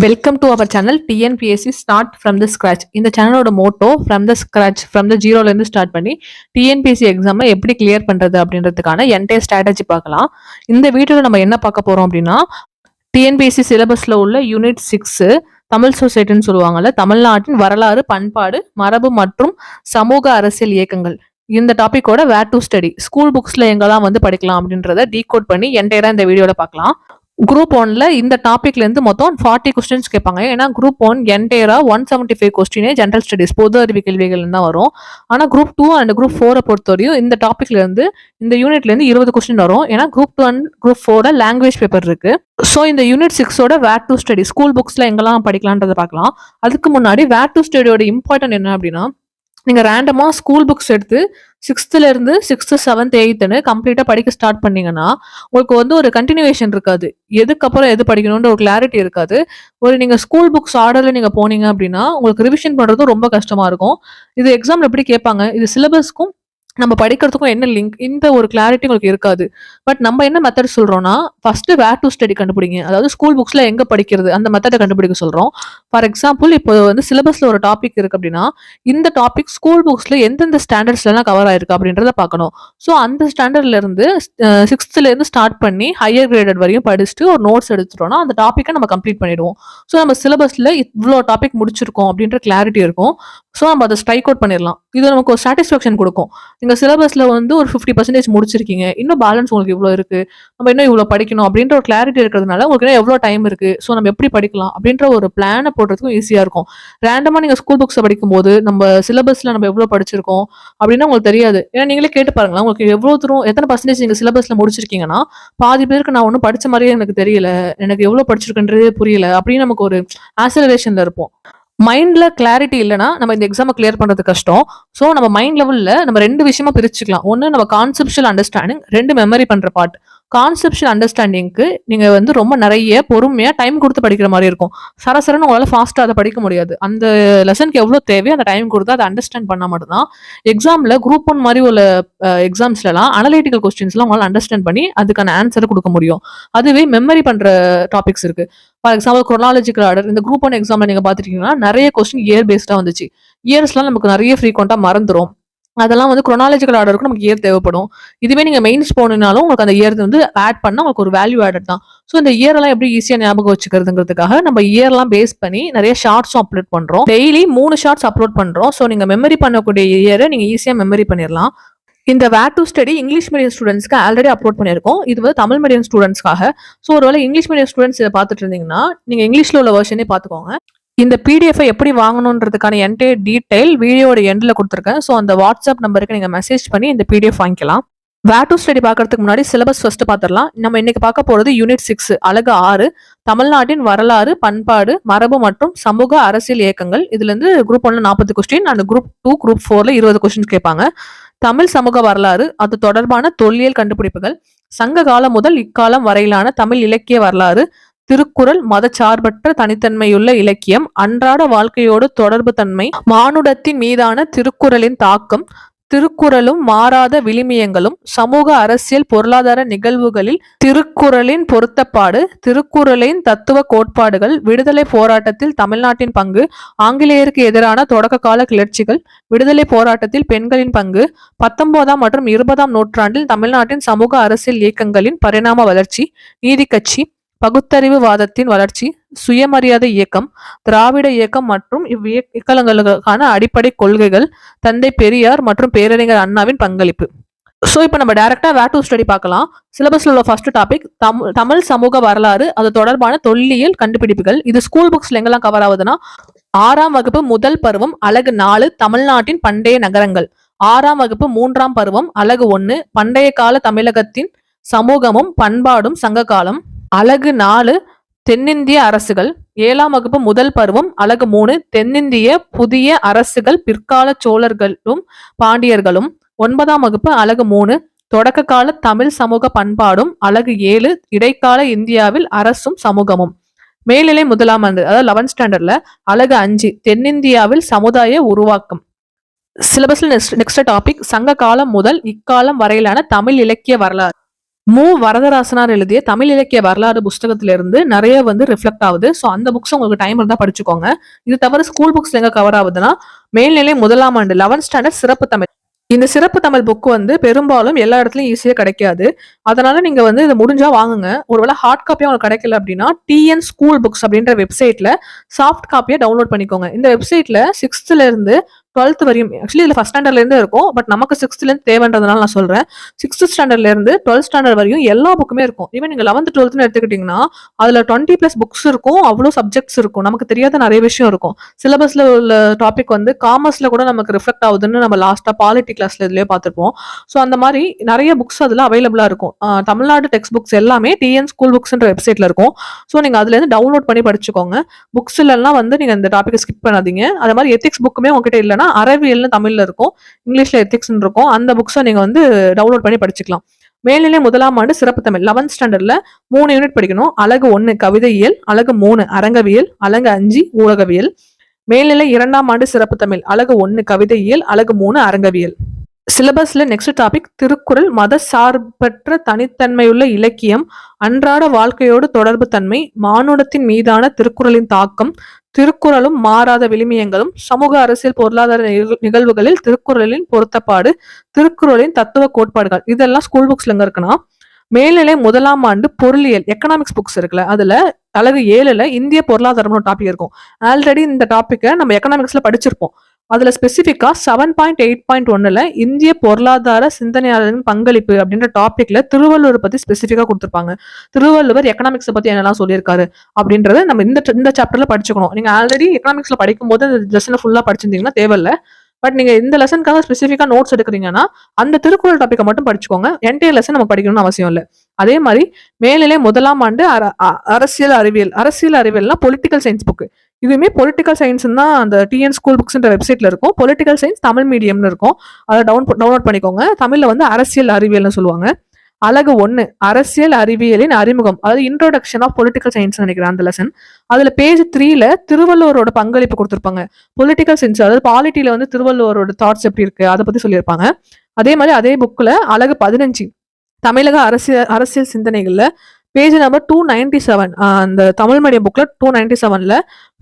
Welcome to our channel TNPSC start from the scratch. இந்த சேனலோட motto from the scratch, from the ஜீரோலேருந்து start பண்ணி TNPSC எக்ஸாமை எப்படி கிளியர் பண்ணுறது அப்படின்றதுக்கான என்டையர் ஸ்ட்ராட்டஜி பார்க்கலாம். இந்த வீடியோவில் நம்ம என்ன பார்க்க போகிறோம் அப்படின்னா, டிஎன்பிஎஸ்சி சிலபஸில் உள்ள யூனிட் 6 தமிழ் சொசைட்டின்னு சொல்லுவாங்கல்ல, தமிழ்நாட்டின் வரலாறு, பண்பாடு, மரபு மற்றும் சமூக அரசியல் இயக்கங்கள். இந்த டாப்பிக்கோட வேர் டு ஸ்டடி, ஸ்கூல் புக்ஸில் எங்கெல்லாம் வந்து படிக்கலாம் அப்படின்றத டீகோட் பண்ணி என்டையராக இந்த வீடியோவில் பார்க்கலாம். குரூப் 1ல இந்த டாபிக்ல இருந்து மொத்தம் 40 கொஸ்டின்ஸ் கேட்பாங்க. ஏன்னா குரூப் 1 என்டையரா 175 கொஸ்டினே ஜென்ரல் ஸ்டடிஸ், பொது அறிவு கேள்விகள் தான் வரும். ஆனா குரூப் 2 அண்ட் குரூப் 4 பொறுத்தவரையும் இந்த டாபிக்ல இருந்து, இந்த யூனிட்ல இருந்து 20 கொஸ்டின் வரும். ஏன்னா group 2 and group 4 language paper இருக்கு. ஸோ இந்த யூனிட் 6ஓட வேர் டு ஸ்டடி, ஸ்கூல் புக்ஸ்ல எங்கெல்லாம் படிக்கலான்றதை பார்க்கலாம். அதுக்கு முன்னாடி வேர் டு ஸ்டடியோட இம்பார்ட்டன்ட் என்ன அப்படின்னா, நீங்க ரேண்டமா ஸ்கூல் புக்ஸ் எடுத்து 6th இருந்து 6th 7th 8th கம்ப்ளீட்டா படிக்க ஸ்டார்ட் பண்ணீங்கன்னா, உங்களுக்கு வந்து ஒரு கண்டினியூவேஷன் இருக்காது. எதுக்கப்புறம் எது படிக்கணும்ன்ற ஒரு கிளாரிட்டி இருக்காது. நீங்க ஸ்கூல் புக்ஸ் ஆர்டர்ல நீங்க போனீங்க அப்படின்னா, உங்களுக்கு ரிவிஷன் பண்றதும் ரொம்ப கஷ்டமா இருக்கும். இது எக்ஸாம்ல எப்படி கேட்பாங்க, இது சிலபஸ்க்கும் நம்ம படிக்கிறதுக்கும் என்ன லிங்க், இந்த ஒரு கிளாரிட்டி உங்களுக்கு இருக்காது. பட் நம்ம என்ன மெத்தட் சொல்றோம்னா, ஃபர்ஸ்ட் வேர் டு ஸ்டடி கண்டுபிடிங்க. அதாவது ஸ்கூல் புக்ஸ்ல எங்க படிக்கிறது அந்த மெத்தடை கண்டுபிடிக்க சொல்றோம். ஃபார் எக்ஸாம்பிள், இப்போ வந்து சிலபஸ்ல ஒரு டாபிக் இருக்கு அப்படின்னா, இந்த டாபிக் ஸ்கூல் புக்ஸ்ல எந்தெந்த ஸ்டாண்டர்ட்ஸ்லாம் கவர் ஆயிருக்கு அப்படின்றத பார்க்கணும். ஸோ அந்த ஸ்டாண்டர்ட்ல இருந்து 6th இருந்து ஸ்டார்ட் பண்ணி ஹையர் கிரேடட் வரையும் படிச்சுட்டு ஒரு நோட்ஸ் எடுத்துட்டோம்னா அந்த டாப்பிக்கை நம்ம கம்ப்ளீட் பண்ணிடுவோம். ஸோ நம்ம சிலபஸ்ல இவ்வளோ டாபிக் முடிச்சிருக்கோம் அப்படின்ற கிளாரிட்டி இருக்கும். ஸோ நம்ம அதை ஸ்ட்ரைக் அவுட் பண்ணிடலாம். இது நமக்கு ஒரு சாட்டிஸ்ஃபேக்ஷன் கொடுக்கும். நீங்க சிலபஸ்ல வந்து ஒரு 50% முடிச்சிருக்கீங்க, இன்னும் பேலன்ஸ் உங்களுக்கு இவ்வளோ இருக்கு, நம்ம இன்னும் இவ்வளோ படிக்கணும் அப்படின்ற ஒரு கிளாரிட்டி இருக்கிறதுனால உங்களுக்கு இன்னும் எவ்வளோ டைம் இருக்கு, ஸோ நம்ம எப்படி படிக்கலாம் அப்படின்ற ஒரு பிளானை போடுறதுக்கும் ஈஸியா இருக்கும். ரேண்டமா நீங்க ஸ்கூல் புக்ஸை படிக்கும்போது நம்ம சிலபஸ்ல நம்ம எவ்வளோ படிச்சிருக்கோம் அப்படின்னா உங்களுக்கு தெரியாது. ஏன்னா நீங்களே கேட்டு பாருங்களேன், உங்களுக்கு எவ்வளோ தூரம் எத்தனை பர்சன்டேஜ் நீங்க சிலபஸ்ல முடிச்சிருக்கீங்கன்னா, பாதி பேருக்கு நான் ஒன்றும் படிச்ச மாதிரியே எனக்கு தெரியல, எனக்கு எவ்வளோ படிச்சிருக்குன்றதே புரியல அப்படின்னு நமக்கு ஒரு ஆக்சலரேஷன்ல இருப்போம். மைண்ட்ல கிளாரிட்டி இல்லைன்னா நம்ம இந்த எக்ஸாமை கிளியர் பண்றது கஷ்டம். ஸோ நம்ம மைண்ட் லெவல்ல நம்ம 2 விஷயமா பிரிச்சுக்கலாம். ஒன்று நம்ம கான்செப்ஷுவல் அண்டர்ஸ்டாண்டிங், 2 மெமரி பண்ற பார்ட். கான்செப்ஷுவல் அண்டர்ஸ்டாண்டிங்க்கு நீங்க வந்து ரொம்ப நிறைய பொறுமையா டைம் கொடுத்து படிக்கிற மாதிரி இருக்கும். சரசரன்னு உங்களால ஃபாஸ்டா அதை படிக்க முடியாது. அந்த லெசனுக்கு எவ்வளோ தேவையோ அந்த டைம் கொடுத்து அதை அண்டர்ஸ்டாண்ட் பண்ணா மட்டும்தான் எக்ஸாம்ல குரூப் 1 மாதிரி உள்ள எக்ஸாம்ஸ்லாம் அனலிட்டிக்கல் கொஸ்டின்ஸ்லாம் உங்களால அண்டர்ஸ்டாண்ட் பண்ணி அதுக்கான ஆன்சரை கொடுக்க முடியும். அதுவே மெமரி பண்ற டாபிக்ஸ் இருக்கு. ஃபார் எக்ஸாம்பிள் குரோனாலஜிக்கல் ஆர்டர், இந்த குரூப் 1 எக்ஸாம்ல நீங்க பாத்துட்டீங்கன்னா நிறைய கொஸ்டின் இயர் பேஸ்டா வந்துச்சு. இயர்ஸ்லாம் நமக்கு நிறைய ஃப்ரீக்வெண்டா மறந்துடும். அதெல்லாம் வந்து குரோனாலஜிக்கல் ஆர்டருக்கு நமக்கு இயர் தேவைப்படும். இதுவே நீங்க மெயின்ஸ் போனாலும் உங்களுக்கு அந்த இயர் வந்து ஆட் பண்ணா உங்களுக்கு ஒரு வேல்யூ ஆடட் தான். ஸோ இந்த இயர் எல்லாம் எப்படி ஈஸியா ஞாபகம் வச்சுக்கிறதுங்கிறதுக்காக நம்ம இயர்லாம் பேஸ் பண்ணி நிறைய ஷார்ட்ஸும் அப்லோட் பண்றோம். டெய்லி 3 ஷார்ட்ஸ் அப்லோட் பண்றோம். ஸோ நீங்க மெமரி பண்ணக்கூடிய இயரை நீங்க ஈஸியா மெமரி பண்ணிடலாம். இந்த where to study English medium ஸ்டூடெண்ட்ஸ்க்கு ஆல்ரெடி அப்லோட் பண்ணியிருக்கோம். இது வந்து தமிழ் மீடியம் ஸ்டூடெண்ட்ஸ்க்காக. ஸோ ஒருவேளை இங்கிலீஷ் மீடியம் ஸ்டூடெண்ட்ஸ் இதை பார்த்துட்டு இருந்தீங்கன்னா நீங்க இங்கிலீஷ்ல உள்ள வெர்ஷனே பார்த்துக்கோங்க. இந்த பிடிஎஃப் எப்படி வாங்கணுன்றதுக்கான என்டையர் டீடைல் வீடியோட எண்ட்ல கொடுத்துருக்கேன். ஸோ அந்த வாட்ஸ்அப் நம்பருக்கு நீங்க மெசேஜ் பண்ணி இந்த பிடிஎஃப் வாங்கிக்கலாம். வேர் டு ஸ்டடி பார்க்கறதுக்கு முன்னாடி சிலபஸ் ஃபர்ஸ்ட் பார்த்துடலாம். நம்ம இன்னைக்கு பார்க்க போறது யூனிட் 6 அலகு 6 தமிழ்நாட்டின் வரலாறு, பண்பாடு, மரபு மற்றும் சமூக அரசியல் இயக்கங்கள். இதுல இருந்து குரூப் 1ல 40 கொஸ்டின் அண்ட் குரூப் 2 குரூப் 4ல 20 கொஸ்டின் கேட்பாங்க. தமிழ் சமூக வரலாறு, அது தொடர்பான தொல்லியல் கண்டுபிடிப்புகள், சங்க காலம் முதல் இக்காலம் வரையிலான தமிழ் இலக்கிய வரலாறு, திருக்குறள் மதச்சார்பற்ற தனித்தன்மையுள்ள இலக்கியம், அன்றாட வாழ்க்கையோடு தொடர்பு தன்மை, மானுடத்தின் மீதான திருக்குறளின் தாக்கம், திருக்குறளும் மாறாத விழுமியங்களும், சமூக அரசியல் பொருளாதார நிகழ்வுகளில் திருக்குறளின் பொருத்தப்பாடு, திருக்குறளின் தத்துவ கோட்பாடுகள், விடுதலை போராட்டத்தில் தமிழ்நாட்டின் பங்கு, ஆங்கிலேயருக்கு எதிரான தொடக்க கால கிளர்ச்சிகள், விடுதலை போராட்டத்தில் பெண்களின் பங்கு, 19ஆம் மற்றும் 20ஆம் நூற்றாண்டில் தமிழ்நாட்டின் சமூக அரசியல் இயக்கங்களின் பரிணாம வளர்ச்சி, நீதி கட்சி, பகுத்தறிவு வாதத்தின் வளர்ச்சி, சுயமரியாதை இயக்கம், திராவிட இயக்கம் மற்றும் இவ்வியக்கங்களுக்கான அடிப்படை கொள்கைகள், தந்தை பெரியார் மற்றும் பேரறிஞர் அண்ணாவின் பங்களிப்பு. ஸோ இப்போ நம்ம டைரக்டா வேர் டு ஸ்டடி பார்க்கலாம். சிலபஸ்ல உள்ள ஃபர்ஸ்ட் டாபிக் தமிழ் சமூக வரலாறு, அது தொடர்பான தொல்லியல் கண்டுபிடிப்புகள். இது ஸ்கூல் புக்ஸ்ல எங்கெல்லாம் கவர் ஆகுதுன்னா, 6ஆம் வகுப்பு முதல் பருவம் அலகு 4 தமிழ்நாட்டின் பண்டைய நகரங்கள், 6ஆம் வகுப்பு 3ஆம் பருவம் அலகு 1 பண்டைய கால தமிழகத்தின் சமூகமும் பண்பாடும் சங்க காலம், அலகு 4 தென்னிந்திய அரசுகள், 7ஆம் வகுப்பு முதல் பருவம் அலகு 3 தென்னிந்திய புதிய அரசுகள், பிற்கால சோழர்களும் பாண்டியர்களும், 9ஆம் வகுப்பு அலகு 3 தொடக்க கால தமிழ் சமூக பண்பாடும், அலகு 7 இடைக்கால இந்தியாவில் அரசும் சமூகமும். மேல்நிலை முதலாம் ஆண்டு அதாவது 11th ஸ்டாண்டர்ட்ல அலகு 5 தென்னிந்தியாவில் சமுதாய உருவாக்கம். சிலபஸ்ல நெக்ஸ்ட் டாபிக் சங்க காலம் முதல் இக்காலம் வரையிலான தமிழ் இலக்கிய வரலாறு. வரதராசனார் எழுதிய தமிழ் இலக்கிய வரலாறு புஸ்தகத்திலிருந்து நிறைய ரிஃப்ளெக்ட் ஆகுது. ஸோ அந்த புக்ஸ் உங்களுக்கு டைம் இருந்தா படிச்சுக்கோங்க. இது தவிர ஸ்கூல் புக்ஸ்ல எங்க கவர் ஆகுதுன்னா, மேல்நிலை 1ஆம் ஆண்டு 11th ஸ்டாண்டர்ட் சிறப்பு தமிழ். இந்த சிறப்பு தமிழ் புக் பெரும்பாலும் எல்லா இடத்துலயும் ஈஸியா கிடைக்காது. அதனால நீங்க இத முடிஞ்சா வாங்குங்க. ஒருவேளை ஹார்ட் காப்பியா உங்களுக்கு கிடைக்கல அப்படின்னா, டிஎன் ஸ்கூல் புக்ஸ் அப்படின்ற வெப்சைட்ல சாஃப்ட் காப்பியா டவுன்லோட் பண்ணிக்கோங்க. இந்த வெப்சைட்ல 6th இருந்து 12th வரையும் ஆக்சுவலி இதுல ஃபர்ஸ்ட் ஸ்டாண்டர்ட்ல இருந்து இருக்கும். பட் நமக்கு 6th இருந்து தேவைன்றதுனால நான் சொல்றேன். 6th ஸ்டாண்டர்ட்ல இருந்து 12th ஸ்டாண்டர்ட் வரையும் எல்லா புக்குமே இருக்கும். ஈவன் நீங்க 11th 12th எடுத்துக்கிட்டீங்கன்னா அதுல 20+ புக்ஸ் இருக்கும். அவ்வளவு சப்ஜெக்ட்ஸ் இருக்கும். நமக்கு தெரியாத நிறைய விஷயம் இருக்கும். சிலபஸ்ல உள்ள டாபிக் காமர்ஸ்ல கூட நமக்கு ரிஃப்ளெக்ட் ஆகுதுன்னு நம்ம லாஸ்டா பாலிட்டி கிளாஸ்ல இதுலயே பார்த்திருப்போம். ஸோ அந்த மாதிரி நிறைய புக்ஸ் அதுல அவைலபிளா இருக்கும். தமிழ்நாடு டெக்ஸ்ட் புக்ஸ் எல்லாமே டிஎன் ஸ்கூல் புக்ஸ்ன்ற வெப்சைட்ல இருக்கும். ஸோ நீங்க அதுல இருந்து டவுன்லோட் பண்ணி படிச்சுக்கோங்க. புக்ஸ் எல்லாம் நீங்க இந்த டாபிக் ஸ்கிப் பண்ணாதீங்க. அதே மாதிரி எத்திக்ஸ் புக்குமே உங்ககிட்ட இல்லைன்னா அறிவியல்னு தமிழ்ல இருக்கும், இங்கிலீஷ்ல எத்திக்ஸ் இருக்கும். அந்த புக்ஸை நீங்க டவுன்லோட் பண்ணி படிச்சுக்கலாம். மேல்நிலை 1ஆம் ஆண்டு சிறப்பு தமிழ் 11th ஸ்டாண்டர்ட்ல 3 யூனிட் படிக்கணும். அலகு 1 கவிதையியல், அலகு 3 அரங்கவியல், அலகு 5 ஊடகவியல். மேல்நிலை 2ஆம் ஆண்டு சிறப்பு தமிழ் அலகு 1 கவிதையியல், அலகு 3 அரங்கவியல். சிலபஸ்ல நெக்ஸ்ட் டாபிக் திருக்குறள் மத சார்பற்ற தனித்தன்மையுள்ள இலக்கியம், அன்றாட வாழ்க்கையோடு தொடர்பு தன்மை, மானுடத்தின் மீதான திருக்குறளின் தாக்கம், திருக்குறளும் மாறாத விழுமியங்களும், சமூக அரசியல் பொருளாதார நிகழ்வுகளில் திருக்குறளின் பொருத்தப்பாடு, திருக்குறளின் தத்துவ கோட்பாடுகள். இதெல்லாம் ஸ்கூல் புக்ஸ்ல எங்க இருக்குன்னா, மேல்நிலை 1ஆம் ஆண்டு பொருளியல் எக்கனாமிக்ஸ் புக்ஸ் இருக்குல்ல, அதுல அலகு 7ல இந்திய பொருளாதாரம்னு டாபிக் இருக்கும். ஆல்ரெடி இந்த டாபிக்கை நம்ம எக்கனாமிக்ஸ்ல படிச்சிருப்போம். அதுல ஸ்பெசிபிக்கா 7.8.1ல இந்திய பொருளாதார சிந்தனையாளரின் பங்களிப்பு அப்படின்ற டாபிக்ல திருவள்ளுவர் பத்தி ஸ்பெசிபிக்கா கொடுத்திருப்பாங்க. திருவள்ளுவர் எக்கனாமிக்ஸ் பத்தி என்னெல்லாம் சொல்லியிருக்காரு அப்படின்றத நம்ம இந்த சாப்டர்ல படிச்சுக்கணும். நீங்க ஆல்ரெடி எக்கனாமிக்ஸ்ல படிக்கும் போது அந்த லெசனை ஃபுல்லா படிச்சிருந்தீங்கன்னா தேவையில்ல. பட் நீங்க இந்த லெசனுக்காக ஸ்பெசிஃபிக்கா நோட்ஸ் எடுக்கிறீங்கன்னா அந்த திருக்குறள் டாபிக்கை மட்டும் படிச்சுக்கோங்க. என்டையர் லெசன் நம்ம படிக்கணும்னு அவசியம் இல்லை. அதே மாதிரி மேல்நிலை 1ஆம் ஆண்டு அரசியல் அறிவியல்னா பொலிட்டிக்கல் சயின்ஸ் புக். இதுவுமே பொலிட்டிக்கல் சயின்ஸ் தான் அந்த டிஎன் ஸ்கூல் புக்ஸ்ன்ற வெப்சைட்ல இருக்கும். பொலிட்டிக்கல் சயின்ஸ் தமிழ் மீடியம்னு இருக்கும். அதை டவுன்லோட் பண்ணிக்கோங்க. தமிழ்ல அரசியல் அறிவியல்னு சொல்லுவாங்க. அலகு 1 அரசியல் அறிவியலின் அறிமுகம், அதாவது இன்ட்ரோடக்ஷன் ஆஃப் பொலிட்டிக்கல் சயின்ஸ் நினைக்கிறேன் அந்த லெசன். அதுல பேஜ் 3ல திருவள்ளுவரோட பங்களிப்பு கொடுத்திருப்பாங்க. பொலிட்டிக்கல் சயின்ஸ் அதாவது பாலிட்டியில திருவள்ளுவரோட தாட்ஸ் எப்படி இருக்கு அதை பத்தி சொல்லியிருப்பாங்க. அதே மாதிரி அதே புக்ல அலகு 15 தமிழக அரசியல் சிந்தனைகள்ல பேஜ் நம்பர் 297 அந்த தமிழ் மீடியம் புக்ல 297ல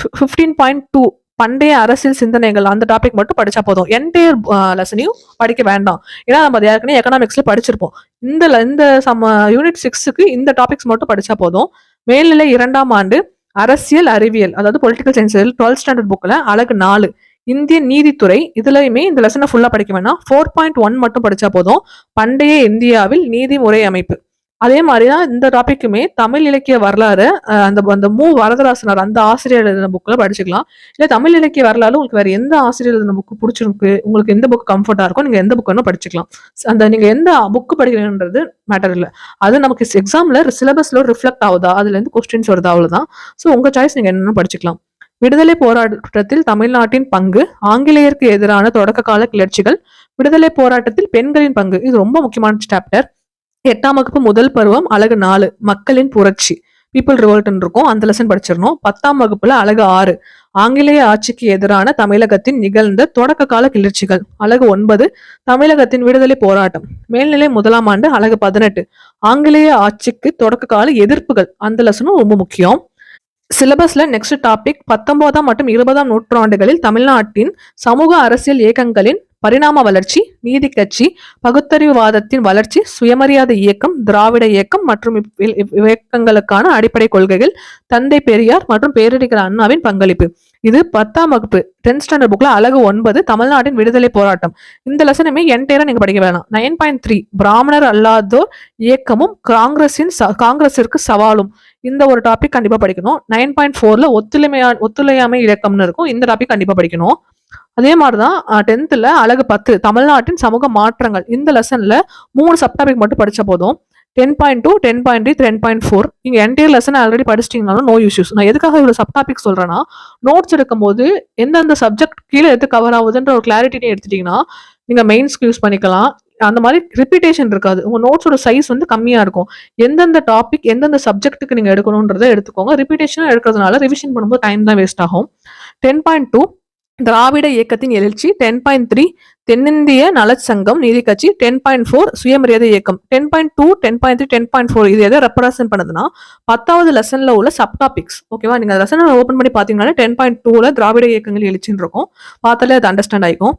15.2 பண்டைய அரசியல் சிந்தனைகள் அந்த டாபிக் மட்டும் படிச்சா போதும். என்டையர் லெசனையும் படிக்க வேண்டாம். ஏன்னா நம்ம அது ஏற்கனவே எக்கனாமிக்ஸ்ல படிச்சிருப்போம். இந்த யூனிட் 6க்கு இந்த டாபிக்ஸ் மட்டும் படிச்சா போதும். மேல்நிலை 2ஆம் ஆண்டு அரசியல் அறிவியல் அதாவது பொலிட்டிக்கல் சயின்ஸ் 12th ஸ்டாண்டர்ட் புக்ல அலகு 4 இந்திய நீதித்துறை. இதுலயுமே இந்த லெசனை ஃபுல்லா படிக்க வேணாம். 4.1 மட்டும் படிச்சா போதும். பண்டைய இந்தியாவில் நீதிமுறை அமைப்பு. அதே மாதிரிதான் இந்த டாபிக்குமே தமிழ் இலக்கிய வரலாறு அந்த வரதராசனார் அந்த ஆசிரியர் எழுதின புக்ல படிச்சுக்கலாம். இல்ல தமிழ் இலக்கிய வரலாறு உங்களுக்கு வேற எந்த ஆசிரியர் எழுதின புக் பிடிச்சிருக்கு, உங்களுக்கு எந்த புக் கம்ஃபர்டா இருக்கும், நீங்க எந்த புக் வேணும் படிச்சுக்கலாம். அந்த நீங்க எந்த புக் படிக்கிறீங்கன்றது மேட்டர் இல்லை. அது நமக்கு எக்ஸாம்ல சிலபஸ்ல ரிஃப்ளெக்ட் ஆகுதா, அதுல இருந்து கொஸ்டின்ஸ் வருதா, அவ்வளவுதான். ஸோ உங்க சாய்ஸ் நீங்க என்னன்னு படிச்சுக்கலாம். விடுதலை போராட்டத்தில் தமிழ்நாட்டின் பங்கு, ஆங்கிலேயருக்கு எதிரான தொடக்க கால கிளர்ச்சிகள், விடுதலை போராட்டத்தில் பெண்களின் பங்கு. இது ரொம்ப முக்கியமான சாப்டர். 8ஆம் வகுப்பு முதல் பருவம் அலகு 4 மக்களின் புரட்சி பீப்புள் ரிவோல்ட் இருக்கும். அந்த லெசன் படிச்சிடணும். 10ஆம் வகுப்புல அலகு 6 ஆங்கிலேய ஆட்சிக்கு எதிரான தமிழகத்தின் நிகழ்ந்த தொடக்க கால கிளர்ச்சிகள், அலகு 9 தமிழகத்தின் விடுதலை போராட்டம். மேல்நிலை 1ஆம் ஆண்டு அலகு 18 ஆங்கிலேய ஆட்சிக்கு தொடக்க கால எதிர்ப்புகள். அந்த லெசனும் ரொம்ப முக்கியம். சிலபஸ்ல நெக்ஸ்ட் டாபிக் 19ஆம் மற்றும் 20ஆம் நூற்றாண்டுகளில் தமிழ்நாட்டின் சமூக அரசியல் இயக்கங்களின் பரிணாம வளர்ச்சி, நீதி கட்சி, பகுத்தறிவுவாதத்தின் வளர்ச்சி, சுயமரியாதை இயக்கம், திராவிட இயக்கம் மற்றும் இயக்கங்களுக்கான அடிப்படை கொள்கைகள், தந்தை பெரியார் மற்றும் பேரறிஞர் அண்ணாவின் பங்களிப்பு. இது 10ஆம் வகுப்பு 10th ஸ்டாண்டர்ட் புக்ல அலகு 9 தமிழ்நாட்டின் விடுதலை போராட்டம். இந்த லெசனுமே என்டையரா நீங்க படிக்க வேணாம். 9.3 பிராமணர் அல்லாதோர் இயக்கமும் காங்கிரசிற்கு சவாலும். இந்த ஒரு டாபிக் கண்டிப்பா படிக்கணும். 9.4ல ஒத்துழையாமை இயக்கம்னு இருக்கும். இந்த டாபிக் கண்டிப்பா படிக்கணும். அதே மாதிரிதான் 10th அலகு 10 தமிழ்நாட்டின் சமூக மாற்றங்கள். இந்த லெசன்ல 3 சப்டாபிக் மட்டும் படிச்ச போதும். 10.2 10.3 10.4 நீங்க என்டையர் லெசன் ஆல்ரெடி படிச்சிட்டீங்கனாலும் நோ இஷ்யூஸ். நான் எதுக்காக இவ்வளவு சப்டாபிக் சொல்றேன்னா, நோட்ஸ் எடுக்கும் போது எந்தெந்த சப்ஜெக்ட் கீழே எது கவர் ஆகுதுன்ற ஒரு கிளாரிட்டி எடுத்துட்டீங்கன்னா நீங்க மெயின்ஸ்க்கு யூஸ் பண்ணிக்கலாம். அந்த மாதிரி ரிப்பீட்டேஷன் இருக்காது. உங்க நோட்ஸோட சைஸ் கம்மியா இருக்கும். எந்தெந்த டாபிக் எந்தெந்த சப்ஜெக்ட்டுக்கு நீங்க எடுக்கணும்ன்றதை எடுத்துக்கோங்க. ரிப்பீட்டேஷன் எடுக்கிறதுனால ரிவிஷன் பண்ணும்போது டைம் தான் வேஸ்ட் ஆகும். 10.2 திராவிட இயக்கத்தின் எழுச்சி 10.3 தென்னிந்திய நலச்சங்கம் நீதி கட்சி 10.4 சுயமரியாதை இயக்கம் 10.2 10.3 10.4 இது எதை ரெப்ரசென்ட் பண்ணுதுன்னா 10வது லெசன்ல உள்ள சப் டாபிக்ஸ் ஓகேவா நீங்க லெசன் ஓப்பன் பண்ணி பாத்தீங்கன்னா 10.2ல திராவிட இயக்கங்கள் எழுச்சின்னு இருக்கும் பார்த்தாலே அது அண்டர்ஸ்டாண்ட் ஆயிக்கும்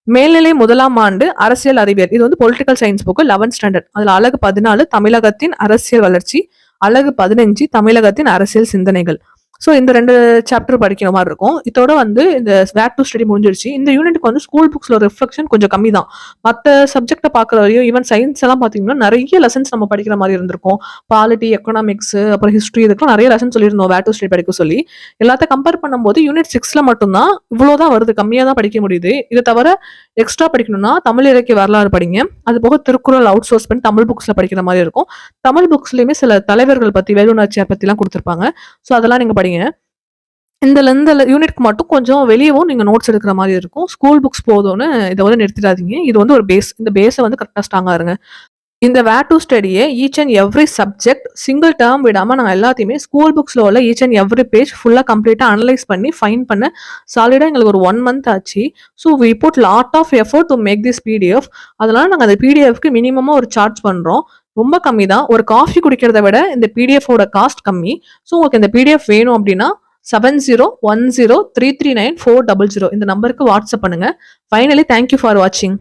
மேல்நிலை 1ஆம் ஆண்டு அரசியல் அறிவியல் இது வந்து political science book 11th standard அதுல அழகு 14 தமிழகத்தின் அரசியல் வளர்ச்சி அழகு 15 தமிழகத்தின் அரசியல் சிந்தனைகள் ஸோ இந்த 2 சாப்டர் படிக்கிற மாதிரி இருக்கும் இதோட வந்து இந்த வேர் டு ஸ்டடி முடிஞ்சிருச்சு இந்த யூனிட்டுக்கு வந்து ஸ்கூல் புக்ஸ்ல ரிஃப்ளெக்ஷன் கொஞ்சம் கம்மி தான் மற்ற சப்ஜெக்டை பார்க்குற வரையும் ஈவன் சயின்ஸ் எல்லாம் பார்த்தீங்கன்னா நிறைய லெசன்ஸ் நம்ம படிக்கிற மாதிரி இருந்திருக்கும் பாலிட்டி எக்கனாமிக்ஸ் அப்புறம் ஹிஸ்ட்ரி இதுக்கெல்லாம் நிறைய லெசன் சொல்லியிருந்தோம் வேர் டு ஸ்டடி படிக்க சொல்லி எல்லாத்தையும் கம்பேர் பண்ணும்போது யூனிட் 6ல மட்டும்தான் இவ்வளோதான் வருது கம்மியாக தான் படிக்க முடியுது இதை தவிர எக்ஸ்ட்ரா படிக்கணும்னா தமிழ் இலக்கிய வரலாறு படிங்க அது போக திருக்குறள் அவுட் சோர்ஸ் பண்ணி தமிழ் புக்ஸ்ல படிக்கிற மாதிரி இருக்கும் தமிழ் புக்ஸ்லயுமே சில தலைவர்கள் பத்தி வேலுநாச்சியார் பத்தி எல்லாம் கொடுத்துருப்பாங்க ஸோ அதெல்லாம் நீங்க படிங்க இந்த யூனிட்க்கு மட்டும் கொஞ்சம் வெளியவும் நீங்க நோட்ஸ் எடுக்கிற மாதிரி இருக்கும் ஸ்கூல் புக்ஸ் போதும்னு இதை வந்து நிறுத்திடாதீங்க இது வந்து ஒரு பேஸ் இந்த பேஸை வந்து கரெக்டாக ஸ்ட்ராங்கா இருங்க இந்த வேர் டு ஸ்டடியை each and every subject single term விடாம நாங்கள் எல்லாத்தையுமே ஸ்கூல் புக்ஸ்ல உள்ள ஈச் அண்ட் எவ்ரி பேஜ் ஃபுல்லாக கம்ப்ளீட்டாக அனலைஸ் பண்ணி ஃபைன் பண்ண சாலிடாக எங்களுக்கு ஒரு 1 month ஆச்சு so we put lot of effort to make this PDF அதனால நாங்கள் அந்த பிடிஎஃப்க்கு மினிமமாக ஒரு சார்ஜ் பண்ணுறோம் ரொம்ப கம்மி தான் ஒரு காஃபி குடிக்கிறத விட இந்த பிடிஎஃபோட காஸ்ட் கம்மி ஸோ உங்களுக்கு இந்த பிடிஎஃப் வேணும் அப்படின்னா 7010339400 இந்த நம்பருக்கு வாட்ஸ்அப் பண்ணுங்க ஃபைனலி தேங்க்யூ ஃபார் வாட்சிங்